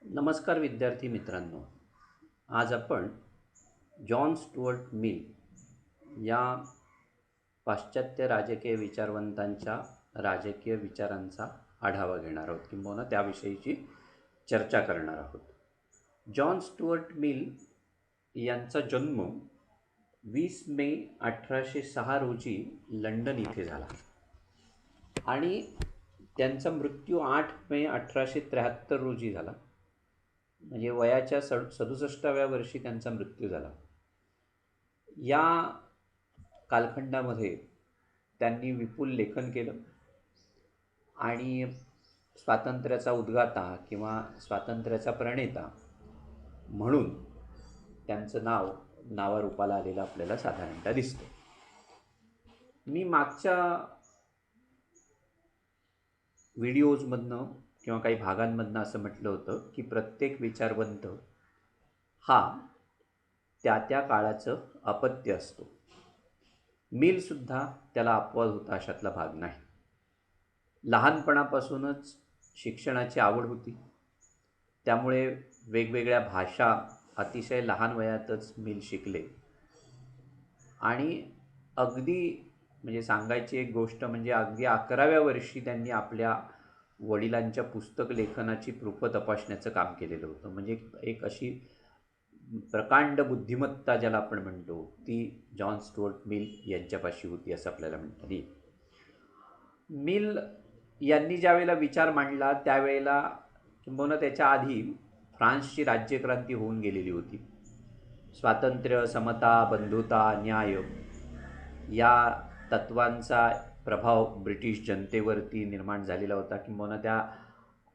नमस्कार विद्यार्थी मित्रांनो. आज आपण जॉन स्टुअर्ट मिल या पाश्चात्य राजकीय विचारवंतांच्या राजकीय विचारांचा आढावा घेणार आहोत किंबहुना त्याविषयीची चर्चा करणार आहोत. जॉन स्टुअर्ट मिल यांचा जन्म 20 मे 1806 रोजी लंडन इथे झाला आणि त्यांचा मृत्यू 8 मे 1873 रोजी झाला. म्हणजे वयाच्या 67व्या वर्षी त्यांचा मृत्यू झाला. या कालखंडामध्ये त्यांनी विपुल लेखन केलं आणि स्वातंत्र्याचा उद्गाता किंवा स्वातंत्र्याचा प्रणेता म्हणून त्यांचं नावारूपाला आलेलं आपल्याला साधारणतः दिसतं. मी मागच्या व्हिडिओजमधनं किंवा काही भागांमधनं असं म्हटलं होतं की प्रत्येक विचारवंत हा त्या काळाचं अपत्य असतो. मिलसुद्धा त्याला अपवाद होता अशातला भाग नाही. लहानपणापासूनच शिक्षणाची आवड होती, त्यामुळे वेगवेगळ्या भाषा अतिशय लहान वयातच मिल शिकले आणि अगदी म्हणजे सांगायची एक गोष्ट म्हणजे अगदी 11व्या वर्षी त्यांनी आपल्या वडिलांच्या पुस्तक लेखनाची प्रूफ तपासण्याचं काम केलेलं होतं. म्हणजे एक अशी प्रकांड बुद्धिमत्ता ज्याला आपण म्हणतो ती जॉन स्टुअर्ट मिल यांच्यापाशी होती असं आपल्याला म्हणता येईल. मिल यांनी ज्यावेळेला विचार मांडला त्यावेळेला किंबहुना त्याच्या आधी फ्रान्सची राज्यक्रांती होऊन गेलेली होती. स्वातंत्र्य, समता, बंधुता, न्याय या तत्वांचा प्रभाव ब्रिटिश जनतेवरती निर्माण झालेला होता किंबहुना त्या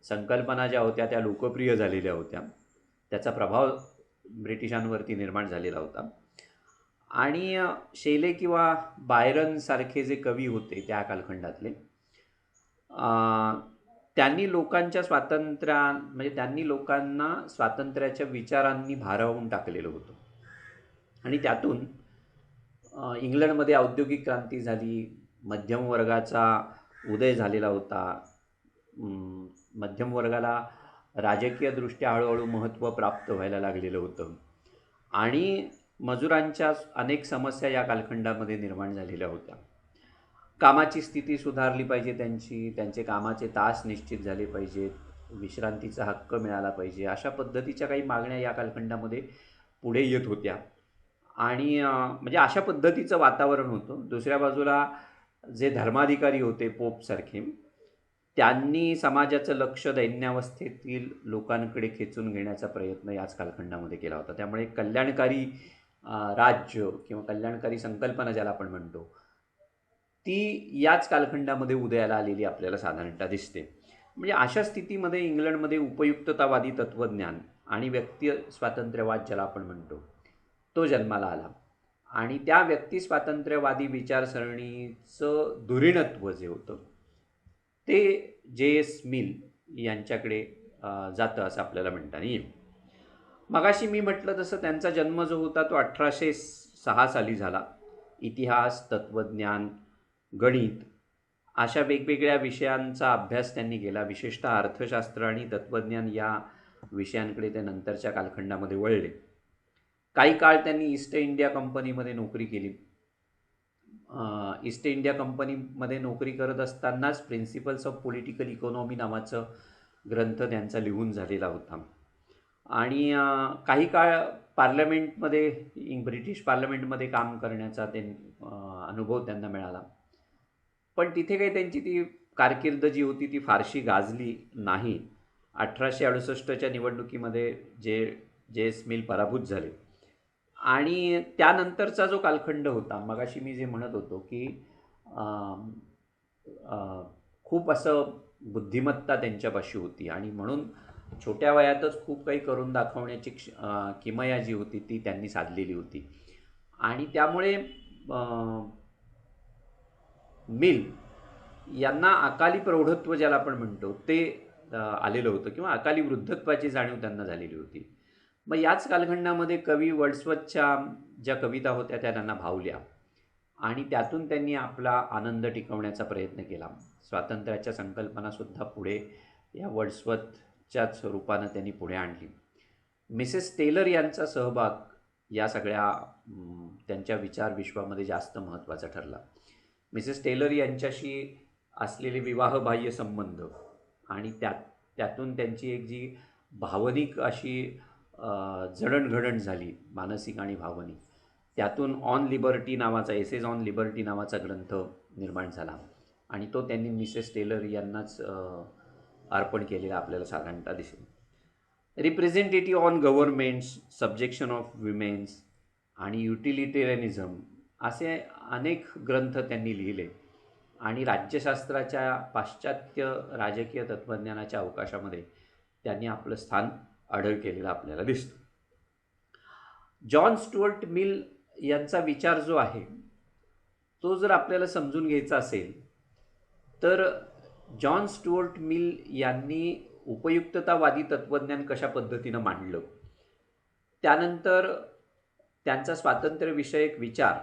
संकल्पना ज्या होत्या त्या लोकप्रिय झालेल्या होत्या. त्याचा प्रभाव ब्रिटिशांवरती निर्माण झालेला होता आणि शेले किंवा बायरनसारखे जे कवी होते त्या कालखंडातले त्यांनी लोकांना स्वातंत्र्याच्या विचारांनी भारावून टाकलेलं होतं आणि त्यातून इंग्लंडमध्ये औद्योगिक क्रांती झाली. मध्यम वर्गाचा उदय झालेला होता. मध्यम वर्गाला राजकीयदृष्ट्या हळूहळू महत्त्व प्राप्त व्हायला लागलेलं होतं आणि मजुरांच्या अनेक समस्या या कालखंडामध्ये निर्माण झालेल्या होत्या. कामाची स्थिती सुधारली पाहिजे, त्यांचे कामाचे तास निश्चित झाले पाहिजेत, विश्रांतीचा हक्क मिळाला पाहिजे, अशा पद्धतीच्या काही मागण्या या कालखंडामध्ये पुढे येत होत्या आणि म्हणजे अशा पद्धतीचं वातावरण होतं. दुसऱ्या बाजूला जे धर्माधिकारी होते पोपसारखे, त्यांनी समाजाचं लक्ष दैन्यावस्थेतील लोकांकडे खेचून घेण्याचा प्रयत्न याच कालखंडामध्ये केला होता. त्यामुळे कल्याणकारी राज्य किंवा कल्याणकारी संकल्पना ज्याला आपण म्हणतो ती याच कालखंडामध्ये उदयाला आलेली आपल्याला साधारणतः दिसते. म्हणजे अशा स्थितीमध्ये इंग्लंडमध्ये उपयुक्ततावादी तत्त्वज्ञान आणि व्यक्ती स्वातंत्र्यवाद ज्याला आपण म्हणतो तो जन्माला आला आणि त्या व्यक्ती स्वातंत्र्यवादी विचारसरणीचं धुरीणत्व जे होतं ते जे.एस. मिल यांच्याकडे जातं असं आपल्याला म्हणता येईल. मगाशी मी म्हटलं तसं त्यांचा जन्म जो होता तो 1806 साली झाला. इतिहास, तत्त्वज्ञान, गणित अशा वेगवेगळ्या विषयांचा अभ्यास त्यांनी केला. विशेषतः अर्थशास्त्र आणि तत्त्वज्ञान या विषयांकडे ते नंतरच्या कालखंडामध्ये वळले. काही काळ त्यांनी ईस्ट इंडिया कंपनीमध्ये नोकरी केली. ईस्ट इंडिया कंपनीमध्ये नोकरी करत असतानाच प्रिन्सिपल्स ऑफ पॉलिटिकल इकॉनॉमी नावाचं ग्रंथ त्यांचा लिहून झालेला होता आणि काही काळ ब्रिटिश पार्लमेंटमध्ये काम करण्याचा अनुभव त्यांना मिळाला. पण तिथे काही त्यांची ती कारकीर्द जी होती ती फारशी गाजली नाही. 1868च्या निवडणुकीमध्ये जे.एस. मिल पराभूत झाले आणि त्यानंतरचा जो कालखंड होता मगाशी मी जे म्हणत होतो की खूप असं बुद्धिमत्ता त्यांच्यापाशी होती आणि म्हणून छोट्या वयातच खूप काही करून दाखवण्याची किमया जी होती ती त्यांनी साधलेली होती आणि त्यामुळे मिल यांना अकाली प्रौढत्व ज्याला आपण म्हणतो ते आलेलं होतं किंवा अकाली वृद्धत्वाची जाणीव त्यांना झालेली होती. मग याच कालखंडामध्ये कवी वर्ड्सवर्थच्या ज्या कविता होत्या त्या त्यांना भावल्या आणि त्यातून त्यांनी आपला आनंद टिकवण्याचा प्रयत्न केला. स्वातंत्र्याच्या संकल्पनासुद्धा पुढे या वर्ड्सवर्थ च्याच रूपानं त्यांनी पुढे आणली. मिसेस टेलर यांचा सहभाग या सगळ्या त्यांच्या विचार विश्वामध्ये जास्त महत्त्वाचा ठरला. मिसेस टेलर यांच्याशी असलेले विवाहबाह्य संबंध आणि त्यातून त्यांची एक जी भावनिक अशी जडणघडण झाली, मानसिक आणि भावनिक, त्यातून ऑन लिबर्टी नावाचा एसेज ऑन लिबर्टी नावाचा ग्रंथ निर्माण झाला आणि तो त्यांनी मिसेस टेलर यांनाच अर्पण केलेला आपल्याला साधारणतः दिसेल. Representative on governments, subjection of women's आणि युटिलिटेरियनिझम असे अनेक ग्रंथ त्यांनी लिहिले आणि राज्यशास्त्राच्या पाश्चात्य राजकीय तत्त्वज्ञानाच्या अवकाशामध्ये त्यांनी आपलं स्थान अढळ केलेलं आपल्याला दिसतं. जॉन स्टुअर्ट मिल यांचा विचार जो आहे तो जर आपल्याला समजून घ्यायचा असेल तर जॉन स्टुअर्ट मिल यांनी उपयुक्ततावादी तत्त्वज्ञान कशा पद्धतीनं मांडलं, त्यानंतर त्यांचा स्वातंत्र्यविषयक विचार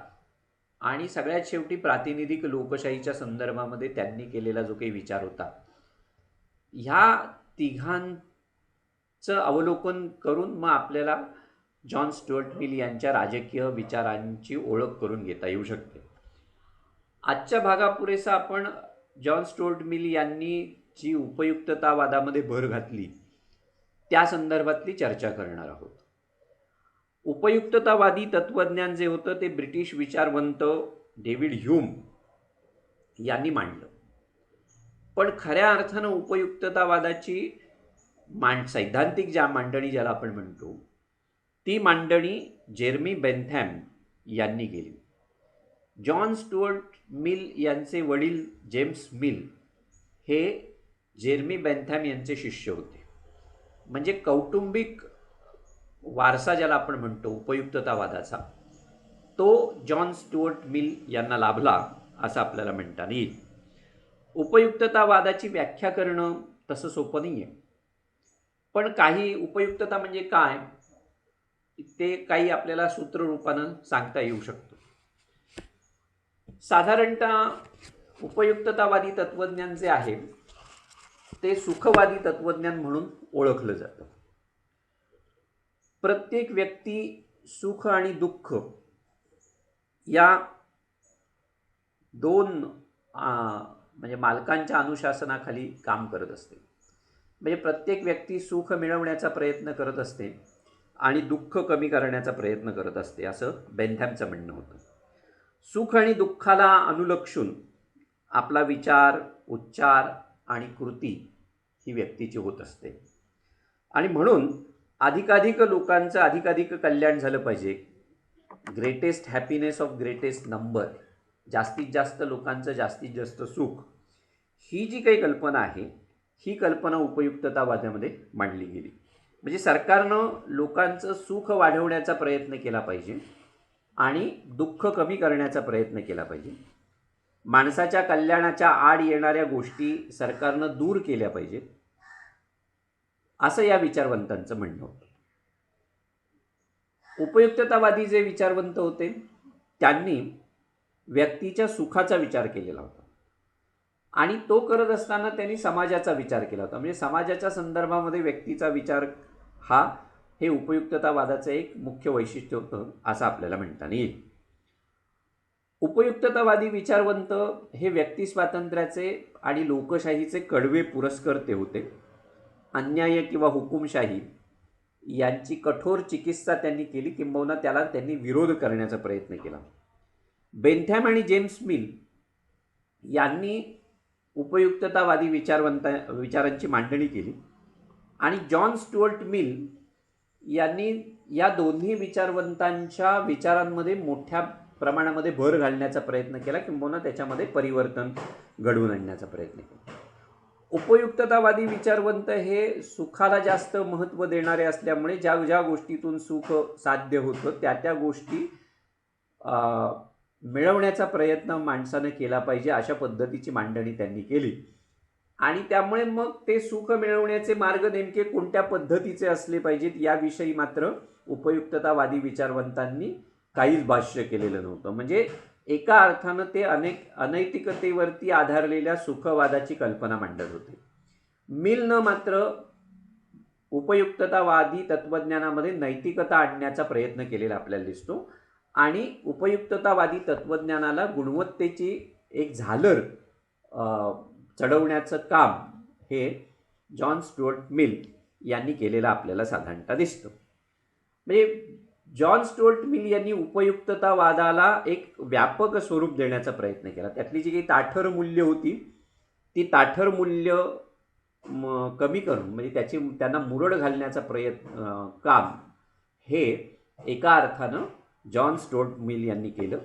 आणि सगळ्यात शेवटी प्रातिनिधिक लोकशाहीच्या संदर्भामध्ये त्यांनी केलेला जो काही विचार होता, ह्या तिघांचं अवलोकन करून मग आपल्याला जॉन स्टुअर्ट मिल यांच्या राजकीय विचारांची ओळख करून घेता येऊ शकते. आजच्या भागापुरेसा आपण जॉन स्टुअर्ट मिल यांनी जी उपयुक्ततावादामध्ये भर घातली त्या संदर्भातली चर्चा करणार आहोत. उपयुक्ततावादी तत्त्वज्ञान जे होतं ते ब्रिटिश विचारवंत डेव्हिड ह्यूम यांनी मांडलं. पण खऱ्या अर्थानं उपयुक्ततावादाची सैद्धांतिक ज्या मांडणी ज्याला आपण म्हणतो ती मांडणी जेरमी बेंथॅम यांनी केली. जॉन स्टुअर्ट मिल यांचे वडील जेम्स मिल हे जेरमी बेंथॅम यांचे शिष्य होते. म्हणजे कौटुंबिक वारसा ज्याला आपण म्हणतो उपयुक्ततावादाचा तो जॉन स्टुअर्ट मिल यांना लाभला असं आपल्याला म्हणता येईल. उपयुक्ततावादाची व्याख्या करणं तसं सोपं नाही आहे, पण काही उपयुक्तता म्हणजे काय ते काही आपल्याला सूत्ररूपानं सांगता येऊ शकतं. साधारणतः उपयुक्ततावादी तत्त्वज्ञान जे आहे ते सुखवादी तत्त्वज्ञान म्हणून ओळखलं जातं. प्रत्येक व्यक्ती सुख आणि दुःख या दोन म्हणजे मालकांच्या अनुशासनाखाली काम करत असते. म्हणजे प्रत्येक व्यक्ती सुख मिळवण्याचा प्रयत्न करत असते आणि दुःख कमी करण्याचा प्रयत्न करत असते असं बेंथॅमचं म्हणणं होतं. सुख आणि दुःखाला अनुलक्षून आपला विचार, उच्चार आणि कृती ही व्यक्तीची होत असते आणि म्हणून अधिकाधिक लोकांचं अधिकाधिक कल्याण झालं पाहिजे. Greatest happiness of greatest number, जास्तीत जास्त लोकांचं जास्तीत जास्त सुख, ही जी काही कल्पना आहे ही कल्पना उपयुक्ततावादामध्ये मांडली गेली. म्हणजे सरकारनं लोकांचं सुख वाढवण्याचा प्रयत्न केला पाहिजे आणि दुःख कमी करण्याचा प्रयत्न केला पाहिजे. माणसाच्या कल्याणाच्या आड येणाऱ्या गोष्टी सरकारनं दूर केल्या पाहिजेत असं या विचारवंतांचं म्हणणं होतं. उपयुक्ततावादी जे विचारवंत होते त्यांनी व्यक्तीच्या सुखाचा विचार केलेला होता आणि तो करत असताना त्यांनी समाजाचा विचार केला होता. म्हणजे समाजाच्या संदर्भामध्ये व्यक्तीचा विचार हे उपयुक्ततावादाचं एक मुख्य वैशिष्ट्य होतं असं आपल्याला म्हणता येईल. उपयुक्ततावादी विचारवंत हे व्यक्ती स्वातंत्र्याचे आणि लोकशाहीचे कडवे पुरस्कर्ते होते. अन्याय किंवा हुकुमशाही यांची कठोर चिकित्सा त्यांनी केली, किंबहुना त्याला त्यांनी विरोध करण्याचा प्रयत्न केला. बेंथॅम आणि जेम्स मिल यांनी उपयुक्ततावादी विचारांची मांडणी केली आणि जॉन स्टुअर्ट मिल यांनी या दोन्ही विचारवंतांच्या विचारांमध्ये मोठ्या प्रमाणामध्ये भर घालण्याचा प्रयत्न केला, किंबहुना त्याच्यामध्ये परिवर्तन घडवून आणण्याचा प्रयत्न केला. उपयुक्ततावादी विचारवंत हे सुखाला जास्त महत्त्व देणारे असल्यामुळे ज्या ज्या गोष्टीतून सुख साध्य होतं त्या गोष्टी मिळवण्याचा प्रयत्न माणसानं केला पाहिजे अशा पद्धतीची मांडणी त्यांनी केली आणि त्यामुळे मग ते सुख मिळवण्याचे मार्ग नेमके कोणत्या पद्धतीचे असले पाहिजेत याविषयी मात्र उपयुक्ततावादी विचारवंतांनी काहीच भाष्य केलेलं नव्हतं. म्हणजे एका अर्थानं ते अनैतिकतेवरती आधारलेल्या सुखवादाची कल्पना मांडत होते. मिलनं मात्र उपयुक्ततावादी तत्त्वज्ञानामध्ये नैतिकता आणण्याचा प्रयत्न केलेला आपल्याला दिसतो आणि उपयुक्ततावादी तत्त्वज्ञानाला गुणवत्तेची एक झालर चढवण्याचं काम हे जॉन स्टुअर्ट मिल यांनी केलेलं आपल्याला साधारणतः दिसतं. म्हणजे जॉन स्टुअर्ट मिल यांनी उपयुक्ततावादाला एक व्यापक स्वरूप देण्याचा प्रयत्न केला. त्यातली जी काही ताठर मूल्य होती ती ताठर मूल्य कमी करून म्हणजे त्यांना मुरड घालण्याचा काम हे एका अर्थानं जॉन स्टुअर्ट मिल यांनी केलं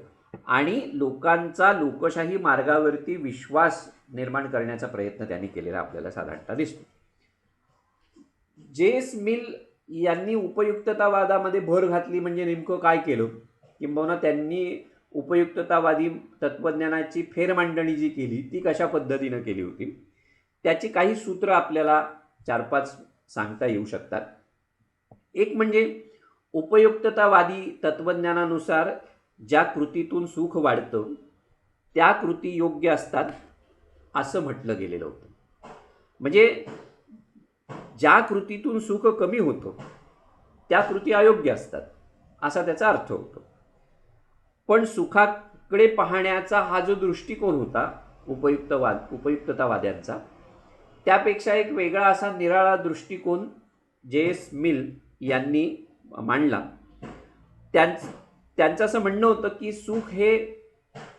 आणि लोकांचा लोकशाही मार्गावरती विश्वास निर्माण करण्याचा प्रयत्न त्यांनी केलेला आपल्याला साधारणतः दिसतो. जेस मिल यांनी उपयुक्ततावादामध्ये भर घातली म्हणजे नेमकं काय केलं, किंबहुना त्यांनी उपयुक्ततावादी तत्त्वज्ञानाची फेरमांडणी जी केली ती कशा पद्धतीनं केली होती, त्याची काही सूत्र आपल्याला 4-5 सांगता येऊ शकतात. एक म्हणजे उपयुक्ततावादी तत्त्वज्ञानानुसार ज्या कृतीतून सुख वाढतं त्या कृती योग्य असतात असं म्हटलं गेलेलं होतं. म्हणजे ज्या कृतीतून सुख कमी होतं त्या कृती अयोग्य असतात असा त्याचा अर्थ होतो. पण सुखाकडे पाहण्याचा हा जो दृष्टिकोन होता उपयुक्ततावाद्यांचा, त्यापेक्षा एक वेगळा असा निराळा दृष्टिकोन जेस मिल यांनी मांडला. त्यांचं असं म्हणणं होतं की सुख हे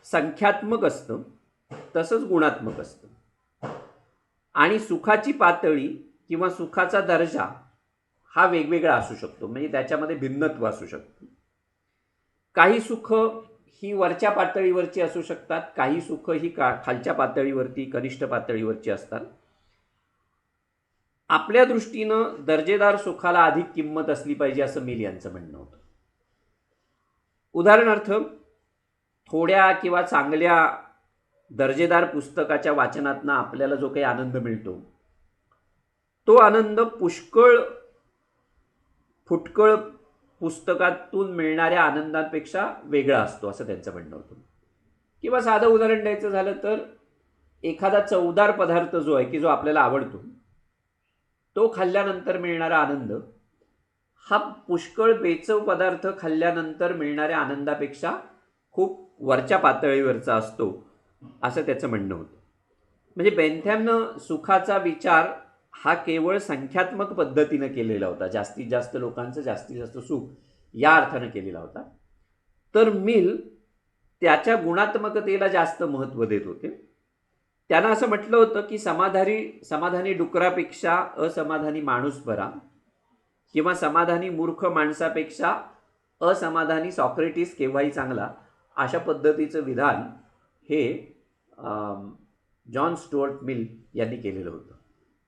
संख्यात्मक असतं तसंच गुणात्मक असतं आणि सुखाची पातळी किंवा सुखाचा दर्जा हा वेगवेगळा असू शकतो. म्हणजे त्याच्यामध्ये भिन्नत्व असू शकतं. काही सुख ही वरच्या पातळीवरची असू शकतात, काही सुख ही खालच्या पातळीवरती कनिष्ठ पातळीवरची असतात. आपल्या दृष्टीनं दर्जेदार सुखाला अधिक किंमत असली पाहिजे असं मिल यांचं म्हणणं होतं. उदाहरणार्थ थोड्या किंवा चांगल्या दर्जेदार पुस्तकाच्या वाचनातनं आपल्याला जो काही आनंद मिळतो तो आनंद फुटकळ पुस्तकातून मिळणाऱ्या आनंदापेक्षा वेगळा असतो असं त्यांचं म्हणणं होतं. किंवा साधं उदाहरण द्यायचं झालं तर एखादा चवदार पदार्थ जो आहे की जो आपल्याला आवडतो तो खाल्ल्यानंतर मिळणारा आनंद हा पुष्कळ बेचव पदार्थ खाल्ल्यानंतर मिळणाऱ्या आनंदापेक्षा खूप वरच्या पातळीवरचा असतो असं त्याचं म्हणणं होतं. म्हणजे बेंथॅमनं सुखाचा विचार हा केवळ संख्यात्मक पद्धतीनं केलेला होता, जास्तीत जास्त लोकांचं जास्तीत जास्त सुख या अर्थानं केलेला होता. तर मिल त्याच्या गुणात्मकतेला जास्त महत्त्व देत होते. त्यांना असं म्हटलं होतं की समाधानी डुकरापेक्षा असमाधानी माणूस बरा, किंवा समाधानी मूर्ख माणसापेक्षा असमाधानी सॉक्रेटिस केव्हाही चांगला, अशा पद्धतीचं विधान हे जॉन स्टुअर्ट मिल यांनी केलेलं होतं.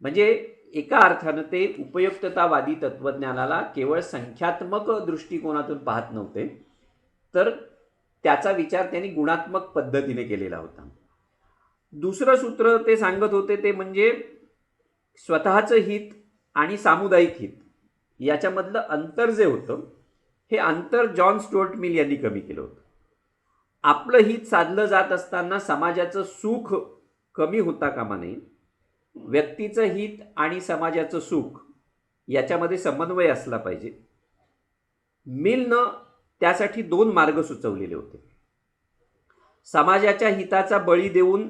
म्हणजे एका अर्थानं ते उपयुक्ततावादी तत्त्वज्ञानाला केवळ संख्यात्मक दृष्टिकोनातून पाहत नव्हते, तर त्याचा विचार त्यांनी गुणात्मक पद्धतीने केलेला होता. दुसरं सूत्र ते सांगत होते ते म्हणजे स्वतःचं हित आणि सामुदायिक हित याच्यामधलं अंतर जे होतं हे अंतर जॉन स्टुअर्ट मिल यांनी कमी केलं होतं. आपलं हित साधलं जात असताना समाजाचं सुख कमी होता कामा नये. व्यक्तीचं हित आणि समाजाचं सुख याच्यामध्ये समन्वय असला पाहिजे. मिलनं त्यासाठी 2 मार्ग सुचवलेले होते. समाजाच्या हिताचा बळी देऊन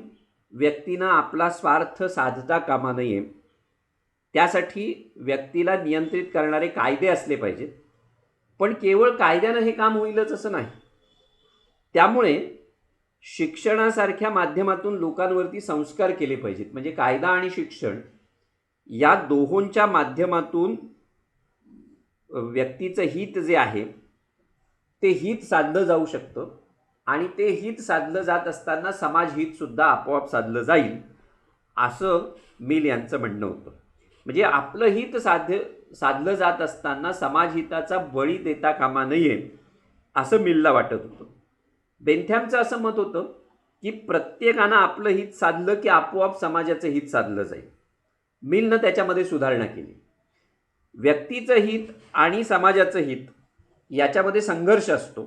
व्यक्तीनं आपला स्वार्थ साधता कामा नये, त्यासाठी व्यक्तीला नियंत्रित करणारे कायदे असले पाहिजेत. पण केवळ कायद्यानं हे काम होईलच असं नाही. त्यामुळे शिक्षणासारख्या माध्यमातून लोकांवरती संस्कार केले पाहिजेत. म्हणजे कायदा आणि शिक्षण या दोहोंच्या माध्यमातून व्यक्तीचं हित जे आहे ते हित साधलं जाऊ शकतं आणि ते हित साधलं जात असताना समाज हितसुद्धा आपोआप साधलं जाईल असं मिल यांचं म्हणणं होतं. म्हणजे आपलं हित साधलं जात असताना समाजहिताचा बळी देता कामा नये असं मिलला वाटत होतं. बेंथॅमचं असं मत होतं की प्रत्येकानं आपलं हित साधलं की आपोआप समाजाचं हित साधलं जाईल. मिलनं त्याच्यामध्ये सुधारणा केली. व्यक्तीचं हित आणि समाजाचं हित याच्यामध्ये संघर्ष असतो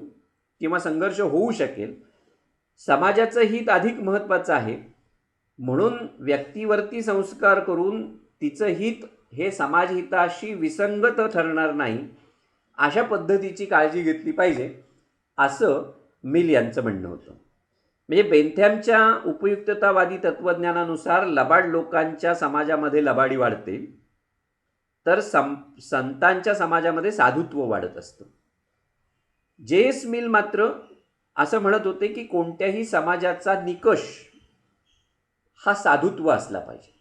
किंवा संघर्ष होऊ शकेल. समाजाचं हित अधिक महत्त्वाचं आहे, म्हणून व्यक्तीवरती संस्कार करून तिचं हित हे समाजहिताशी विसंगत ठरणार नाही अशा पद्धतीची काळजी घेतली पाहिजे, असं मिल यांचं म्हणणं होतं. म्हणजे बेंथॅमच्या उपयुक्ततावादी तत्त्वज्ञानानुसार लबाड लोकांच्या समाजामध्ये लबाडी वाढते, तर संतांच्या समाजामध्ये साधुत्व वाढत असतं. जेस मिल मात्र असं म्हणत होते की कोणत्याही समाजाचा निकष हा साधुत्व असला पाहिजे.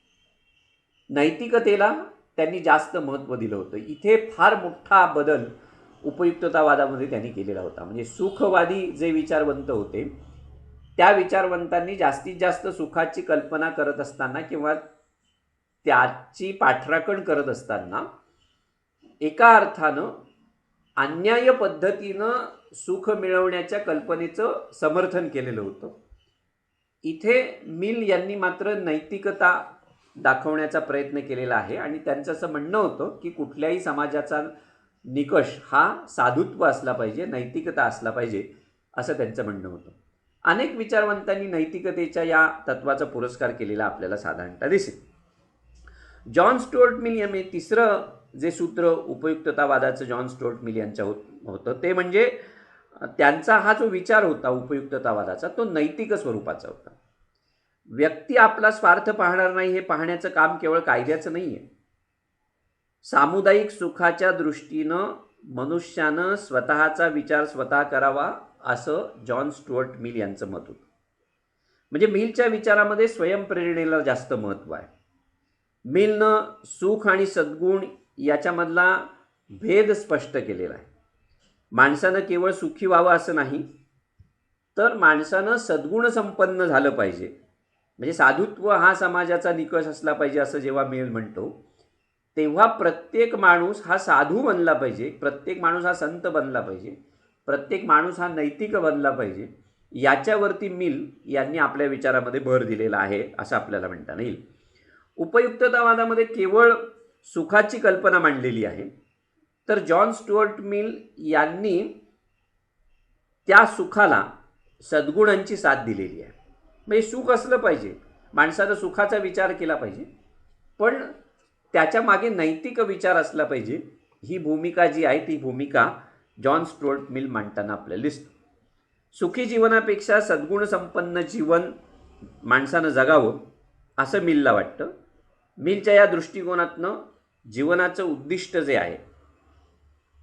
नैतिकतेला त्यांनी जास्त महत्त्व दिलं होतं. इथे फार मोठा बदल उपयुक्ततावादामध्ये त्यांनी केलेला होता. म्हणजे सुखवादी जे विचारवंत होते त्या विचारवंतांनी जास्तीत जास्त सुखाची कल्पना करत असताना किंवा त्याची पाठराखण करत असताना एका अर्थानं अन्याय पद्धतीनं सुख मिळवण्याच्या कल्पनेचं समर्थन केलेलं होतं. इथे मिल यांनी मात्र नैतिकता दाखवण्याचा प्रयत्न केलेला आहे आणि त्यांचं असं म्हणणं होतं की कुठल्याही समाजाचा निकष हा साधुत्व असला पाहिजे, नैतिकता असला पाहिजे, असं त्यांचं म्हणणं होतं. अनेक विचारवंतांनी नैतिकतेच्या या तत्वाचा पुरस्कार केलेला आपल्याला साधारणतः दिसेल. जॉन स्टुअर्ट मिल यांनी तिसरं जे सूत्र उपयुक्ततावादाचं जॉन स्टुअर्ट मिल यांच्या होतं ते म्हणजे त्यांचा हा जो विचार होता उपयुक्ततावादाचा तो नैतिक स्वरूपाचा होता. व्यक्ती आपला स्वार्थ पाहणार नाही हे पाहण्याचं काम केवळ कायद्याचं नाही आहे. सामुदायिक सुखाच्या दृष्टीनं मनुष्यानं स्वतःचा विचार स्वतः करावा असं जॉन स्टुअर्ट मिल यांचं मत होतं. म्हणजे मिलच्या विचारामध्ये स्वयंप्रेरणेला जास्त महत्त्व आहे. मिलनं सुख आणि सद्गुण याच्यामधला भेद स्पष्ट केलेला आहे. माणसानं केवळ सुखी व्हावं असं नाही, तर माणसानं सद्गुण संपन्न झालं पाहिजे. म्हणजे साधुत्व हा समाजाचा निकष असला पाहिजे असं जेव्हा मिल म्हणतो तेव्हा प्रत्येक माणूस हा साधू बनला पाहिजे, प्रत्येक माणूस हा संत बनला पाहिजे, प्रत्येक माणूस हा नैतिक बनला पाहिजे. याच्यावरती मिल यांनी आपल्या विचारामध्ये भर दिलेला आहे असं आपल्याला म्हणता येईल. उपयुक्ततावादामध्ये केवळ सुखाची कल्पना मांडलेली आहे, तर जॉन स्टुअर्ट मिल यांनी त्या सुखाला सद्गुणांची साथ दिलेली आहे. म्हणजे सुख असलं पाहिजे, माणसानं सुखाचा विचार केला पाहिजे, पण त्याच्या मागे नैतिक विचार असला पाहिजे. ही भूमिका जी आहे ती भूमिका जॉन स्टुअर्ट मिल मांडताना आपल्याला दिसतं. सुखी जीवनापेक्षा सद्गुण संपन्न जीवन माणसानं जगावं असं मिलला वाटतं. मिलच्या या दृष्टिकोनातनं जीवनाचं उद्दिष्ट जे आहे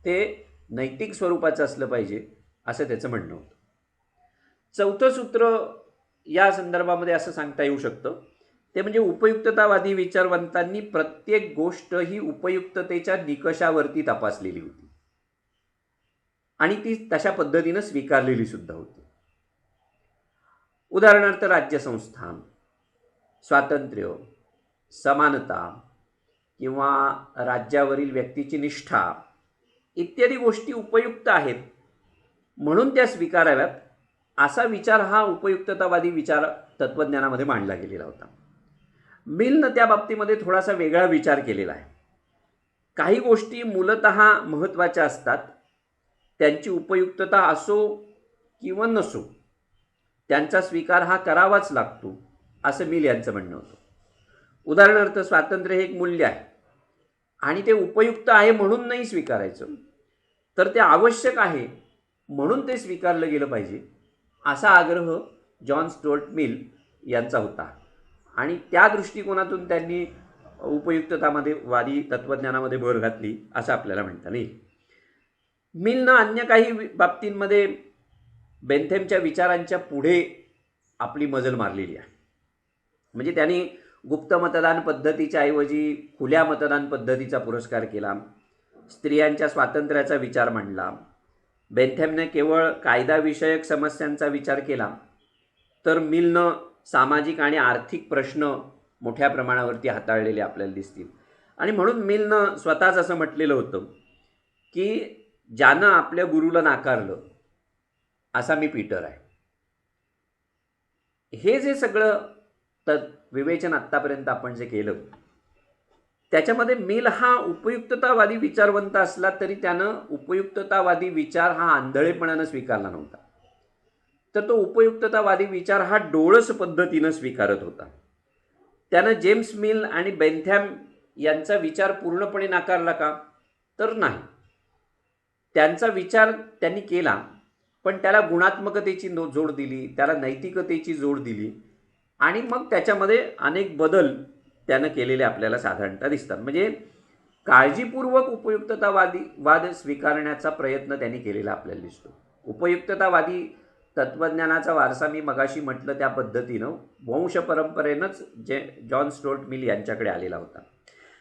ते नैतिक स्वरूपाचं असलं पाहिजे असं त्याचं म्हणणं होतं. चौथं सूत्र या संदर्भामध्ये असं सांगता येऊ शकतं ते म्हणजे उपयुक्ततावादी विचारवंतांनी प्रत्येक गोष्ट ही उपयुक्ततेच्या निकषावरती तपासलेली होती आणि ती तशा पद्धतीनं स्वीकारलेली सुद्धा होती. उदाहरणार्थ राज्यसंस्था, स्वातंत्र्य, समानता किंवा राज्यावरील व्यक्तीची निष्ठा इत्यादी गोष्टी उपयुक्त आहेत म्हणून त्या स्वीकाराव्यात असा विचार हा उपयुक्ततावादी विचार तत्त्वज्ञानामध्ये मांडला गेलेला होता. मिलनं त्या बाबतीमध्ये थोडासा वेगळा विचार केलेला आहे. काही गोष्टी मूलतः महत्त्वाच्या असतात, त्यांची उपयुक्तता असो किंवा नसो त्यांचा स्वीकार हा करावाच लागतो असं मिल यांचं म्हणणं होतं. उदाहरणार्थ स्वातंत्र्य हे एक मूल्य आहे आणि ते उपयुक्त आहे म्हणून नाही स्वीकारायचं, तर ते आवश्यक आहे म्हणून ते स्वीकारलं गेलं पाहिजे असा आग्रह जॉन स्टुअर्ट मिल यांचा होता आणि त्या दृष्टिकोनातून त्यांनी उपयुक्ततामध्ये वादी तत्त्वज्ञानामध्ये भर घातली असं आपल्याला म्हणता येईल. मिलनं अन्य काही बाबतींमध्ये बेंथेमच्या विचारांच्या पुढे आपली मजल मारलेली आहे. म्हणजे त्यांनी गुप्त मतदान पद्धतीच्या ऐवजी खुल्या मतदान पद्धतीचा पुरस्कार केला, स्त्रियांच्या स्वातंत्र्याचा विचार मांडला. बेंथेमने केवळ कायदाविषयक समस्यांचा विचार केला, तर मिलनं सामाजिक आणि आर्थिक प्रश्न मोठ्या प्रमाणावरती हाताळलेले आपल्याला दिसतील. आणि म्हणून मिलनं स्वतःच असं म्हटलेलं होतं की ज्यानं आपल्या गुरुला नाकारलं असा मी पीटर आहे. हे जे सगळं विवेचन आत्तापर्यंत आपण जे केलं त्याच्यामध्ये मिल हा उपयुक्ततावादी विचारवंत असला तरी त्यानं उपयुक्ततावादी विचार हा आंधळेपणानं स्वीकारला नव्हता, तर तो उपयुक्ततावादी विचार हा डोळस पद्धतीनं स्वीकारत होता. त्यानं जेम्स मिल आणि बेंथॅम यांचा विचार पूर्णपणे नाकारला का? तर नाही. त्यांचा विचार त्यांनी केला, पण त्याला गुणात्मकतेची जोड दिली, त्याला नैतिकतेची जोड दिली आणि मग त्याच्यामध्ये अनेक बदल त्यानं केलेले आपल्याला साधारणतः दिसतात. म्हणजे काळजीपूर्वक वाद स्वीकारण्याचा प्रयत्न त्यांनी केलेला आपल्याला दिसतो. उपयुक्ततावादी तत्त्वज्ञानाचा वारसा मी मगाशी म्हटलं त्या पद्धतीनं वंश परंपरेनंच जॉन स्टुअर्ट मिल यांच्याकडे आलेला होता.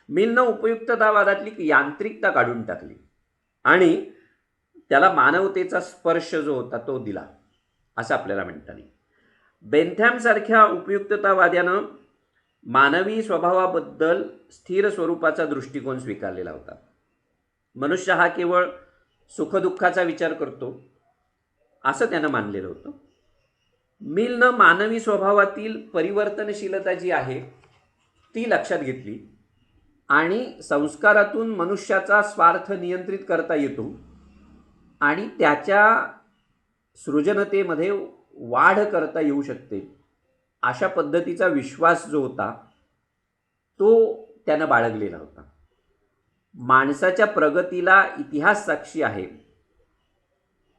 मिलनं उपयुक्ततावादातली यांत्रिकता काढून टाकली आणि त्याला मानवतेचा स्पर्श जो होता तो दिला, असं आपल्याला म्हणता येईल. बेंथॅमसारख्या उपयुक्ततावाद्यानं मानवी स्वभावाबद्दल स्थिर स्वरूपाचा दृष्टिकोन स्वीकारलेला होता. मनुष्य हा केवळ सुखदुःखाचा विचार करतो असं त्यानं मानलेलं होतं. मिलनं मानवी स्वभावातील परिवर्तनशीलता जी आहे ती लक्षात घेतली आणि संस्कारातून मनुष्याचा स्वार्थ नियंत्रित करता येतो आणि त्याच्या सृजनतेमध्ये वाढ करता येऊ शकते, अशा पद्धतीचा विश्वास जो होता तो त्यानं बाळगलेला होता. माणसाच्या प्रगतीला इतिहास साक्षी आहे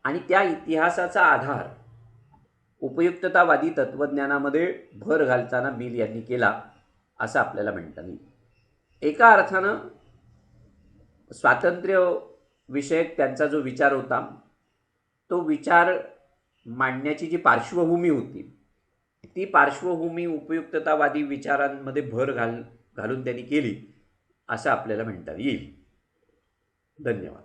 आणि त्या इतिहासाचा आधार उपयुक्ततावादी तत्त्वज्ञानामध्ये भर घालताना मिल यांनी केला असं आपल्याला म्हणता येईल. एका अर्थानं स्वातंत्र्य विषयक त्यांचा जो विचार होता तो विचार मांडण्याची जी पार्श्वभूमी होती ती पार्श्वभूमी उपयुक्ततावादी विचारांमध्ये भर घालून त्यांनी केली असं आपल्याला म्हणता येईल. धन्यवाद.